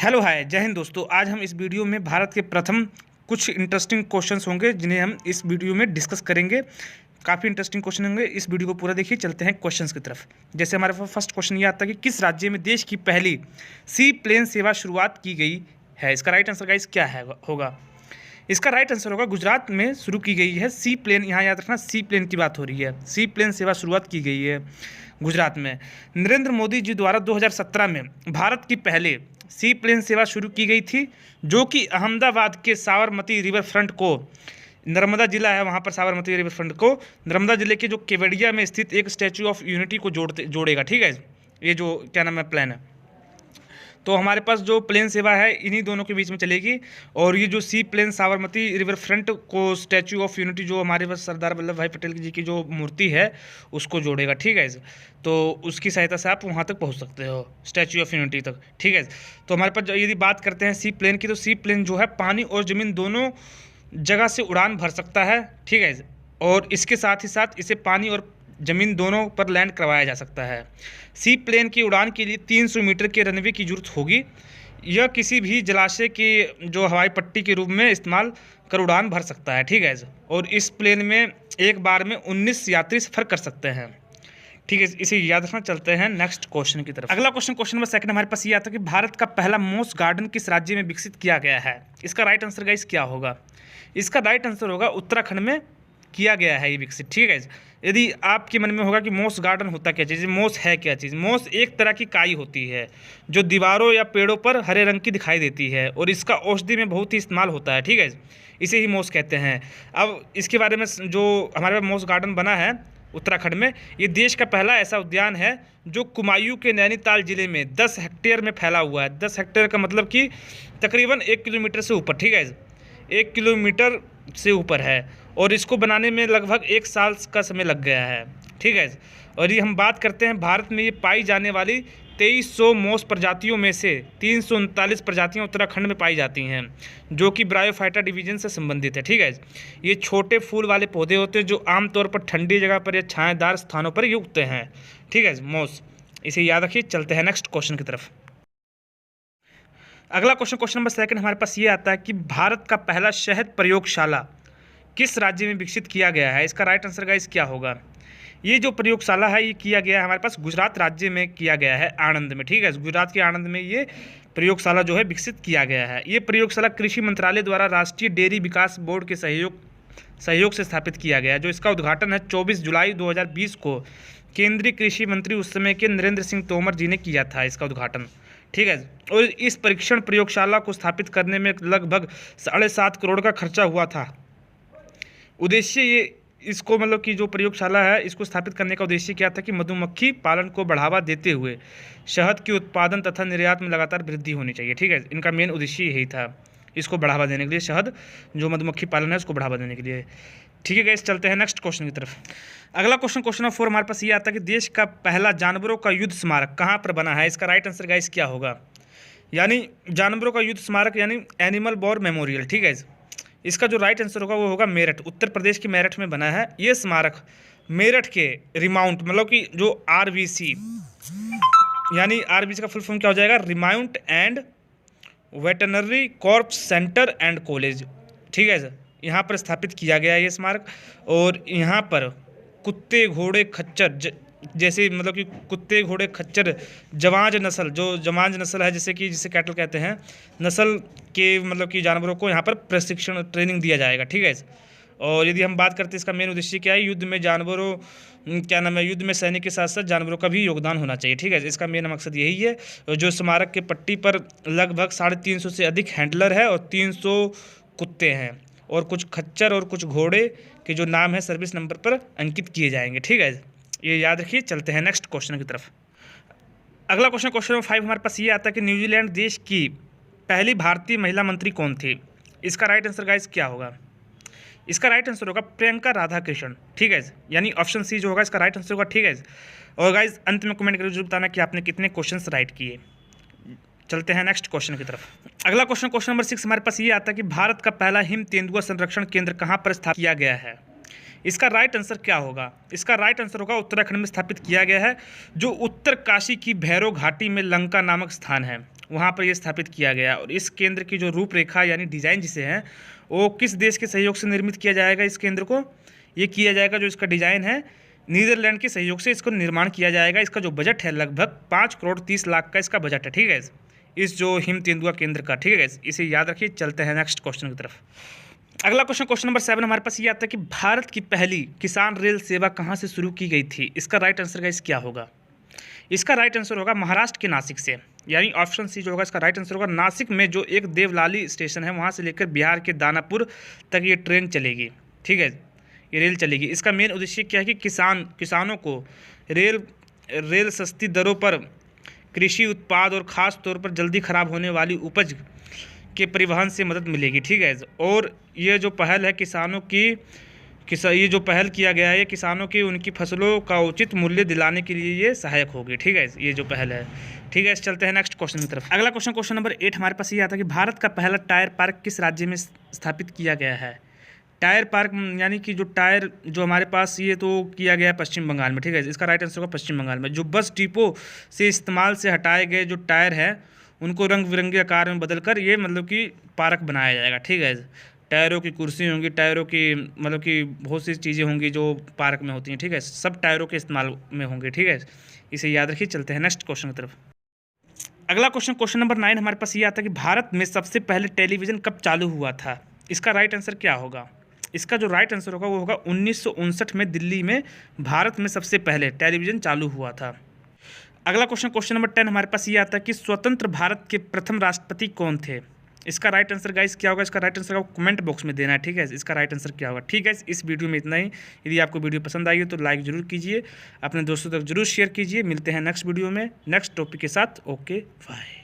Hello hi जय हिंद दोस्तों। आज हम इस वीडियो में भारत के प्रथम कुछ इंटरेस्टिंग क्वेश्चंस होंगे जिन्हें हम इस वीडियो में डिस्कस करेंगे। काफ़ी इंटरेस्टिंग क्वेश्चन होंगे, इस वीडियो को पूरा देखिए। चलते हैं क्वेश्चंस की तरफ। जैसे हमारे पास फर्स्ट क्वेश्चन ये आता है कि किस राज्य में देश की पहली सी प्लेन सेवा शुरुआत की गई है। इसका राइट आंसर गाइस क्या है होगा? इसका राइट आंसर होगा गुजरात में शुरू की गई है सी प्लेन। यहाँ याद रखना सी प्लेन की बात हो रही है। सी प्लेन सेवा शुरुआत की गई है गुजरात में। नरेंद्र मोदी जी द्वारा 2017 में भारत की पहले सी प्लेन सेवा शुरू की गई थी, जो कि अहमदाबाद के साबरमती रिवर फ्रंट को, नर्मदा जिला है वहाँ पर, साबरमती रिवर फ्रंट को नर्मदा जिले के जो केवड़िया में स्थित एक स्टैचू ऑफ यूनिटी को जोड़ेगा। ठीक है, ये जो क्या नाम है प्लान है। तो हमारे पास जो प्लेन सेवा है इन्हीं दोनों के बीच में चलेगी, और ये जो सी प्लेन साबरमती रिवर फ्रंट को स्टैचू ऑफ यूनिटी जो हमारे पास सरदार वल्लभ भाई पटेल जी की जो मूर्ति है उसको जोड़ेगा। ठीक है, तो उसकी सहायता से आप वहाँ तक पहुँच सकते हो, स्टैचू ऑफ यूनिटी तक। ठीक है, तो हमारे पास यदि बात करते हैं सी प्लेन की, तो सी प्लेन जो है पानी और ज़मीन दोनों जगह से उड़ान भर सकता है। ठीक है, और इसके साथ ही साथ इसे पानी और ज़मीन दोनों पर लैंड करवाया जा सकता है। सी प्लेन की उड़ान के लिए 300 मीटर के रनवे की जरूरत होगी। यह किसी भी जलाशय की जो हवाई पट्टी के रूप में इस्तेमाल कर उड़ान भर सकता है। ठीक है, और इस प्लेन में एक बार में 19 यात्री सफ़र कर सकते हैं। ठीक है, इसे याद रखना। चलते हैं नेक्स्ट क्वेश्चन की तरफ। अगला क्वेश्चन नंबर सेकंड हमारे पास ये आता है कि भारत का पहला मोस गार्डन किस राज्य में विकसित किया गया है। इसका राइट आंसर गाइस क्या होगा? इसका राइट आंसर होगा उत्तराखंड में किया गया है ये विकसित। ठीक है, यदि आपके मन में होगा कि मोस गार्डन होता क्या चीज़, मोस है क्या चीज़? मोस एक तरह की काई होती है जो दीवारों या पेड़ों पर हरे रंग की दिखाई देती है, और इसका औषधि में बहुत ही इस्तेमाल होता है। ठीक है, इसे ही मोस कहते हैं। अब इसके बारे में जो हमारे पास मोस गार्डन बना है उत्तराखंड में, ये देश का पहला ऐसा उद्यान है जो कुमायूं के नैनीताल जिले में 10 हेक्टेयर में फैला हुआ है। 10 हेक्टेयर का मतलब कि तकरीबन 1 किलोमीटर से ऊपर। ठीक है, 1 किलोमीटर से ऊपर है, और इसको बनाने में लगभग 1 साल का समय लग गया है। ठीक है, और ये हम बात करते हैं भारत में ये पाई जाने वाली 2300 मोस प्रजातियों में से 339 प्रजातियां उत्तराखंड में पाई जाती हैं, जो कि ब्रायोफाइटा डिवीजन से संबंधित है। ठीक है, ये छोटे फूल वाले पौधे होते हैं जो आमतौर पर ठंडी जगह पर या छायादार स्थानों पर ये उगते हैं। ठीक है, मोस, इसे याद रखिए। चलते हैं नेक्स्ट क्वेश्चन की तरफ। अगला क्वेश्चन नंबर सेकंड हमारे पास ये आता है कि भारत का पहला शहद प्रयोगशाला किस राज्य में विकसित किया गया है। इसका राइट आंसर गाइस क्या होगा? ये जो प्रयोगशाला है ये किया गया है हमारे पास गुजरात राज्य में किया गया है, आणंद में। ठीक है, गुजरात के आणंद में ये प्रयोगशाला जो है विकसित किया गया है। ये प्रयोगशाला कृषि मंत्रालय द्वारा राष्ट्रीय डेयरी विकास बोर्ड के सहयोग से स्थापित किया गया है, जो इसका उद्घाटन है 24 जुलाई 2020 को केंद्रीय कृषि मंत्री उस समय के नरेंद्र सिंह तोमर जी ने किया था इसका उद्घाटन। ठीक है, और इस परीक्षण प्रयोगशाला को स्थापित करने में लगभग 7.5 करोड़ का खर्चा हुआ था। उद्देश्य ये इसको मतलब कि जो प्रयोगशाला है इसको स्थापित करने का उद्देश्य क्या था कि मधुमक्खी पालन को बढ़ावा देते हुए शहद के उत्पादन तथा निर्यात में लगातार वृद्धि होनी चाहिए। ठीक है, इनका मेन उद्देश्य यही था, इसको बढ़ावा देने के लिए, शहद जो मधुमक्खी पालन है उसको बढ़ावा देने के लिए। ठीक है गाइस, चलते हैं नेक्स्ट क्वेश्चन की तरफ। अगला क्वेश्चन नंबर 4 हमारे पास ये आता है कि देश का पहला जानवरों का युद्ध स्मारक कहाँ पर बना है। इसका राइट आंसर गाइस क्या होगा? यानी जानवरों का युद्ध स्मारक यानी एनिमल वॉर मेमोरियल। ठीक है, इसका जो राइट आंसर होगा वो होगा मेरठ, उत्तर प्रदेश के मेरठ में बना है ये स्मारक। मेरठ के रिमाउंट मतलब कि जो RVC, यानी RVC का फुल फॉर्म क्या हो जाएगा? Remount and veterinary corps centre and college. ठीक है सर, यहाँ पर स्थापित किया गया है ये स्मारक, और यहाँ पर कुत्ते घोड़े खच्चर जैसे मतलब कि कुत्ते घोड़े खच्चर जवांज नस्ल, जो जवांज नस्ल है जिसे कैटल कहते हैं, नस्ल के मतलब कि जानवरों को यहाँ पर प्रशिक्षण ट्रेनिंग दिया जाएगा। ठीक है, और यदि हम बात करते हैं इसका मेन उद्देश्य क्या है, युद्ध में जानवरों क्या नाम है, युद्ध में सैनिक के साथ साथ जानवरों का भी योगदान होना चाहिए। ठीक है, इसका मेन मकसद यही है। जो स्मारक के पट्टी पर लगभग 350 से अधिक हैंडलर है और 300 कुत्ते हैं, और कुछ खच्चर और कुछ घोड़े के जो नाम है सर्विस नंबर पर अंकित किए जाएंगे। ठीक है, ये याद रखिए। चलते हैं नेक्स्ट क्वेश्चन की तरफ। अगला क्वेश्चन नंबर 5 हमारे पास ये आता है कि न्यूजीलैंड देश की पहली भारतीय महिला मंत्री कौन थी। इसका राइट आंसर गाइस क्या होगा? इसका राइट आंसर होगा प्रियंका राधाकृष्णन। ठीक है, यानी ऑप्शन सी जो होगा इसका राइट आंसर होगा। ठीक है, और गाइस अंत में कमेंट करके जरूर बताना कि आपने कितने क्वेश्चंस राइट किए। चलते हैं नेक्स्ट क्वेश्चन की तरफ। अगला क्वेश्चन नंबर 6 हमारे पास ये आता है कि भारत का पहला हिम तेंदुआ संरक्षण केंद्र कहाँ पर स्थापित किया गया है। इसका राइट आंसर क्या होगा? इसका राइट आंसर होगा उत्तराखंड में स्थापित किया गया है, जो उत्तर काशी की भैरव घाटी में लंका नामक स्थान है। वहाँ पर ये स्थापित किया गया। और इस केंद्र की जो रूपरेखा यानी डिज़ाइन जिसे हैं वो किस देश के सहयोग से निर्मित किया जाएगा? इस केंद्र को ये किया जाएगा, जो इसका डिज़ाइन है नीदरलैंड के सहयोग से इसको निर्माण किया जाएगा। इसका जो बजट है लगभग 5 करोड़ 30 लाख का इसका बजट है, ठीक है, इस जो हिम तेंदुआ केंद्र का, ठीक है। इसे याद रखिए। चलते हैं नेक्स्ट क्वेश्चन की तरफ। अगला क्वेश्चन, क्वेश्चन नंबर 7 हमारे पास ये आता है कि भारत की पहली किसान रेल सेवा कहाँ से शुरू की गई थी? इसका राइट आंसर गाइस क्या होगा? इसका राइट आंसर होगा महाराष्ट्र के नासिक से, यानी ऑप्शन सी जो होगा इसका राइट आंसर होगा। नासिक में जो एक देवलाली स्टेशन है वहाँ से लेकर बिहार के दानापुर तक ये ट्रेन चलेगी, ठीक है, ये रेल चलेगी। इसका मेन उद्देश्य क्या है कि किसानों को रेल सस्ती दरों पर कृषि उत्पाद और ख़ास तौर पर जल्दी ख़राब होने वाली उपज के परिवहन से मदद मिलेगी, ठीक है। और ये जो पहल है ये जो पहल किया गया है, ये किसानों की उनकी फसलों का उचित मूल्य दिलाने के लिए ये सहायक होगी, ठीक है, ये जो पहल है, ठीक है। चलते हैं नेक्स्ट क्वेश्चन की तरफ। अगला क्वेश्चन, क्वेश्चन नंबर 8 हमारे पास ये आता है कि भारत का पहला टायर पार्क किस राज्य में स्थापित किया गया है? टायर पार्क यानी कि जो टायर जो हमारे पास ये तो किया गया है पश्चिम बंगाल में, ठीक है, इसका राइट आंसर होगा पश्चिम बंगाल में। जो बस डिपो से इस्तेमाल से हटाए गए जो टायर है उनको रंग बिरंगे आकार में बदलकर ये मतलब कि पार्क बनाया जाएगा, ठीक है। टायरों की कुर्सी होंगी, टायरों की मतलब कि बहुत सी चीज़ें होंगी जो पार्क में होती हैं, ठीक है, सब टायरों के इस्तेमाल में होंगे, ठीक है, इसे याद रखिए। चलते हैं नेक्स्ट क्वेश्चन की तरफ। अगला क्वेश्चन, क्वेश्चन नंबर 9 हमारे पास ये आता है कि भारत में सबसे पहले टेलीविज़न कब चालू हुआ था? इसका राइट आंसर क्या होगा? इसका जो राइट आंसर होगा वो होगा 1959 में दिल्ली में भारत में सबसे पहले टेलीविज़न चालू हुआ था। अगला क्वेश्चन, क्वेश्चन नंबर 10 हमारे पास ये आता है कि स्वतंत्र भारत के प्रथम राष्ट्रपति कौन थे? इसका राइट आंसर गाइस क्या होगा? इसका राइट आंसर आपको कमेंट बॉक्स में देना है, ठीक है, इसका राइट आंसर क्या होगा, ठीक है। इस वीडियो में इतना ही। यदि आपको वीडियो पसंद आई हो तो लाइक जरूर कीजिए, अपने दोस्तों तक जरूर शेयर कीजिए। मिलते हैं नेक्स्ट वीडियो में नेक्स्ट टॉपिक के साथ। Okay, bye.